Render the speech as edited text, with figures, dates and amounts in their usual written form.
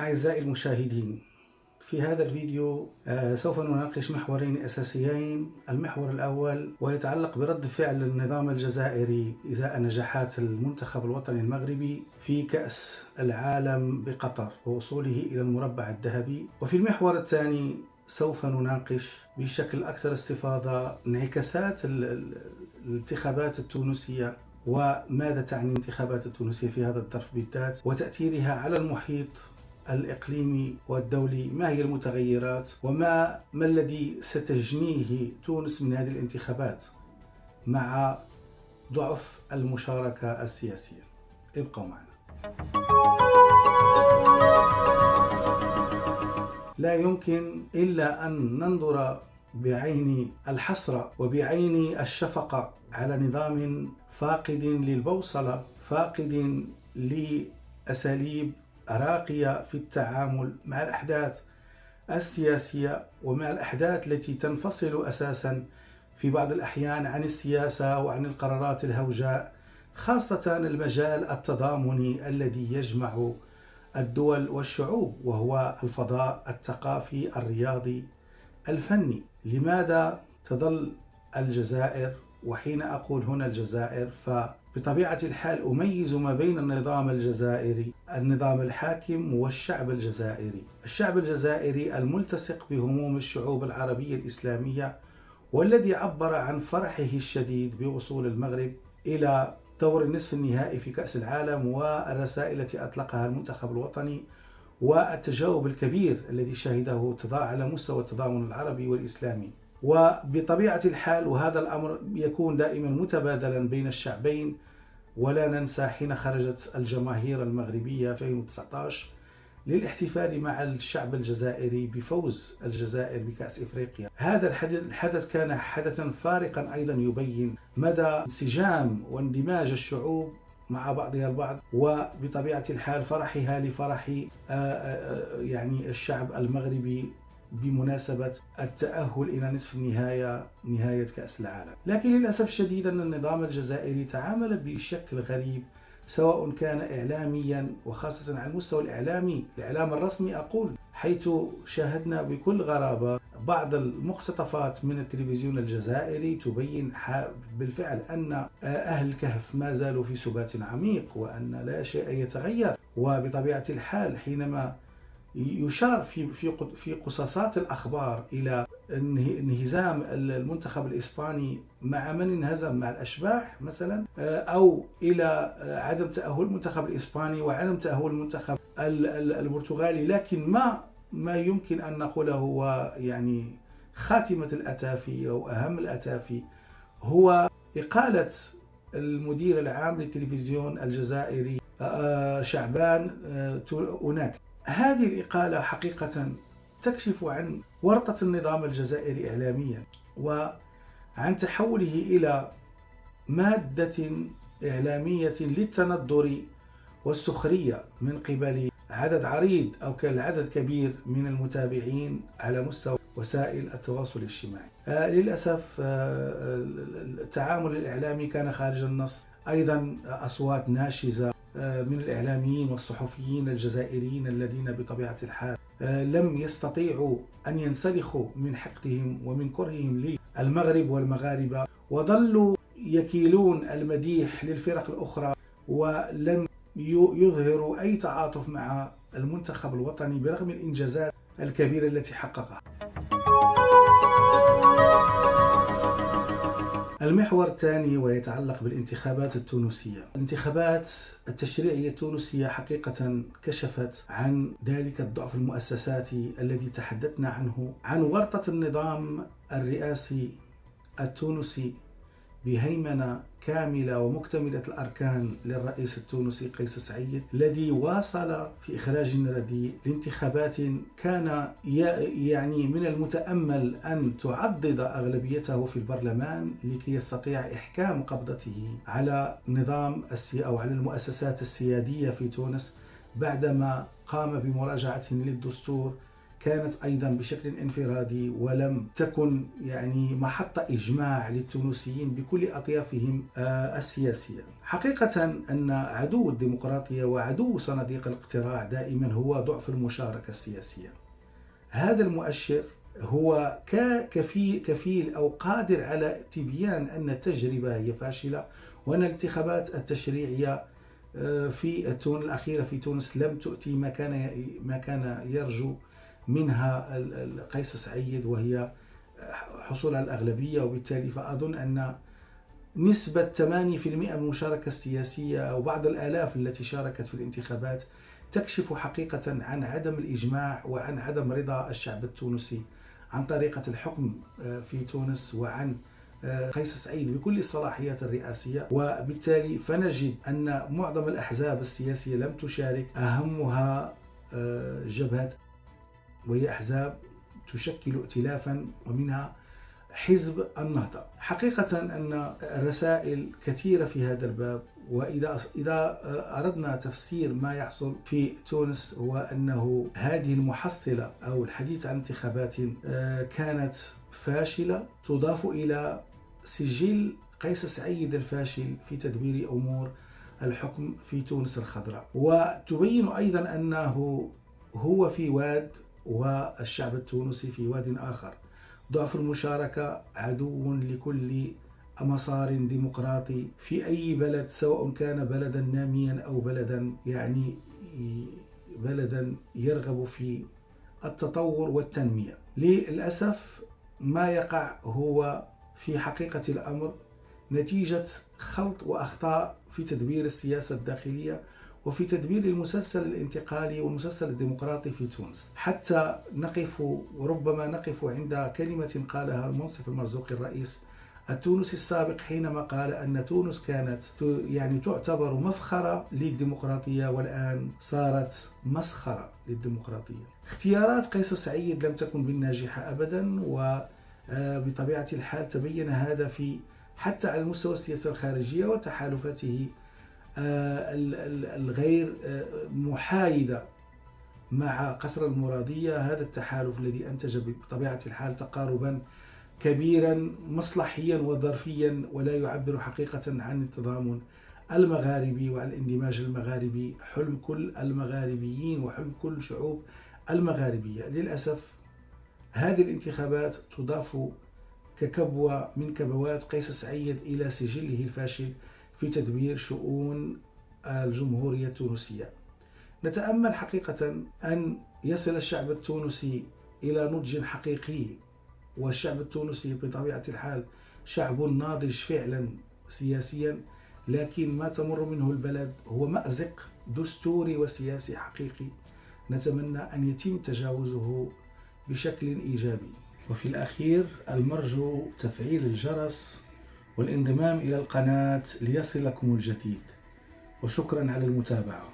أعزائي المشاهدين، في هذا الفيديو سوف نناقش محورين أساسيين. المحور الأول ويتعلق برد فعل النظام الجزائري إزاء نجاحات المنتخب الوطني المغربي في كأس العالم بقطر ووصوله إلى المربع الذهبي. وفي المحور الثاني سوف نناقش بشكل أكثر استفاضة انعكاسات الانتخابات التونسية وماذا تعني الانتخابات التونسية في هذا الظرف بالذات وتأثيرها على المحيط الإقليمي والدولي. ما هي المتغيرات وما الذي ستجنيه تونس من هذه الانتخابات مع ضعف المشاركة السياسية؟ ابقوا معنا. لا يمكن إلا أن ننظر بعين الحسرة وبعين الشفقة على نظام فاقد للبوصلة، فاقد لأساليب راقية في التعامل مع الأحداث السياسية ومع الأحداث التي تنفصل أساسا في بعض الأحيان عن السياسة وعن القرارات الهوجاء، خاصة المجال التضامني الذي يجمع الدول والشعوب وهو الفضاء الثقافي الرياضي الفني. لماذا تظل الجزائر، وحين أقول هنا الجزائر فبطبيعة الحال أميز ما بين النظام الجزائري، النظام الحاكم، والشعب الجزائري. الشعب الجزائري الملتصق بهموم الشعوب العربية الإسلامية، والذي عبر عن فرحه الشديد بوصول المغرب إلى دور النصف النهائي في كأس العالم والرسائل التي أطلقها المنتخب الوطني والتجاوب الكبير الذي شهده على مستوى التضامن العربي والإسلامي. وبطبيعة الحال وهذا الأمر يكون دائما متبادلا بين الشعبين. ولا ننسى حين خرجت الجماهير المغربية في 2019 للاحتفال مع الشعب الجزائري بفوز الجزائر بكأس إفريقيا. هذا الحدث كان حدثا فارقا أيضا يبين مدى انسجام واندماج الشعوب مع بعضها البعض، وبطبيعة الحال فرحها لفرح يعني الشعب المغربي بمناسبة التأهل إلى نصف النهاية، نهاية كأس العالم. لكن للأسف الشديد أن النظام الجزائري تعامل بشكل غريب، سواء كان إعلاميا وخاصة على المستوى الإعلامي، الإعلام الرسمي أقول، حيث شاهدنا بكل غرابة بعض المقتطفات من التلفزيون الجزائري تبين بالفعل أن أهل الكهف ما زالوا في سبات عميق وأن لا شيء يتغير. وبطبيعة الحال حينما يشار في قصاصات الأخبار إلى انهزام المنتخب الإسباني مع من انهزم، مع الأشباح مثلا، أو إلى عدم تأهل المنتخب الإسباني وعدم تأهل المنتخب البرتغالي، لكن ما يمكن أن نقوله هو يعني خاتمة الأتافي أو أهم الأتافي هو إقالة المدير العام للتلفزيون الجزائري شعبان أوناك. هذه الإقالة حقيقة تكشف عن ورطة النظام الجزائري إعلاميا وعن تحوله إلى مادة إعلامية للتندر والسخرية من قبل عدد عريض أو عدد كبير من المتابعين على مستوى وسائل التواصل الاجتماعي. للأسف التعامل الإعلامي كان خارج النص. أيضا أصوات ناشزة من الإعلاميين والصحفيين الجزائريين الذين بطبيعة الحال لم يستطيعوا أن ينسلخوا من حقدهم ومن كرههم للمغرب والمغاربة، وظلوا يكيلون المديح للفرق الأخرى ولم يظهروا أي تعاطف مع المنتخب الوطني برغم الإنجازات الكبيرة التي حققها. المحور الثاني ويتعلق بالانتخابات التونسية. الانتخابات التشريعية التونسية حقيقة كشفت عن ذلك الضعف المؤسساتي الذي تحدثنا عنه، عن ورطة النظام الرئاسي التونسي بهيمنة كاملة ومكتملة الأركان للرئيس التونسي قيس سعيد، الذي واصل في إخراج رديء لانتخابات كان يعني من المتأمل أن تعضد أغلبيته في البرلمان لكي يستطيع إحكام قبضته على نظام أو على المؤسسات السيادية في تونس بعدما قام بمراجعة للدستور كانت أيضا بشكل انفرادي، ولم تكن يعني محط إجماع للتونسيين بكل أطيافهم السياسية. حقيقة أن عدو الديمقراطية وعدو صناديق الاقتراع دائما هو ضعف المشاركة السياسية. هذا المؤشر هو كفيل أو قادر على تبيان أن التجربة هي فاشلة، وأن الانتخابات التشريعية في الأخيرة في تونس لم تؤتي ما كان يرجو منها قيس سعيد، وهي حصول على الأغلبية. وبالتالي فأظن أن نسبة 8% من المشاركة السياسية أو بعض الآلاف التي شاركت في الانتخابات تكشف حقيقة عن عدم الإجماع وعن عدم رضا الشعب التونسي عن طريقة الحكم في تونس وعن قيس سعيد بكل الصلاحيات الرئاسية. وبالتالي فنجد أن معظم الأحزاب السياسية لم تشارك، أهمها جبهة، وهي أحزاب تشكل ائتلافا ومنها حزب النهضة. حقيقة أن الرسائل كثيرة في هذا الباب، وإذا أردنا تفسير ما يحصل في تونس هو أنه هذه المحصلة أو الحديث عن انتخابات كانت فاشلة، تضاف إلى سجل قيس سعيد الفاشل في تدبير أمور الحكم في تونس الخضراء، وتبين أيضا أنه هو في واد والشعب التونسي في واد آخر. ضعف المشاركة عدو لكل مسار ديمقراطي في أي بلد، سواء كان بلدا ناميا أو بلدا بلدا يرغب في التطور والتنمية. للأسف ما يقع هو في حقيقة الأمر نتيجة خلط وأخطاء في تدبير السياسة الداخلية وفي تدبير المسلسل الانتقالي والمسلسل الديمقراطي في تونس، حتى نقف وربما نقف عند كلمة قالها المنصف المرزوقي الرئيس التونسي السابق حينما قال أن تونس كانت يعني تعتبر مفخرة للديمقراطية والآن صارت مسخرة للديمقراطية. اختيارات قيس سعيد لم تكن بالناجحة أبدا، وبطبيعة الحال تبين هذا في حتى على المستوى السياسي الخارجية وتحالفاته الغير محايدة مع قصر المرادية. هذا التحالف الذي أنتج بطبيعة الحال تقاربا كبيرا مصلحيا وظرفيا، ولا يعبر حقيقة عن التضامن المغاربي وعن الاندماج المغاربي، حلم كل المغاربيين وحلم كل شعوب المغاربية. للأسف هذه الانتخابات تضاف ككبوة من كبوات قيس سعيد إلى سجله الفاشل في تدبير شؤون الجمهورية التونسية. نتأمل حقيقة أن يصل الشعب التونسي إلى نضج حقيقي، والشعب التونسي بطبيعة الحال شعب ناضج فعلا سياسيا، لكن ما تمر منه البلد هو مأزق دستوري وسياسي حقيقي نتمنى أن يتم تجاوزه بشكل إيجابي. وفي الأخير المرجو تفعيل الجرس والانضمام إلى القناة ليصلكم الجديد، وشكرا على المتابعة.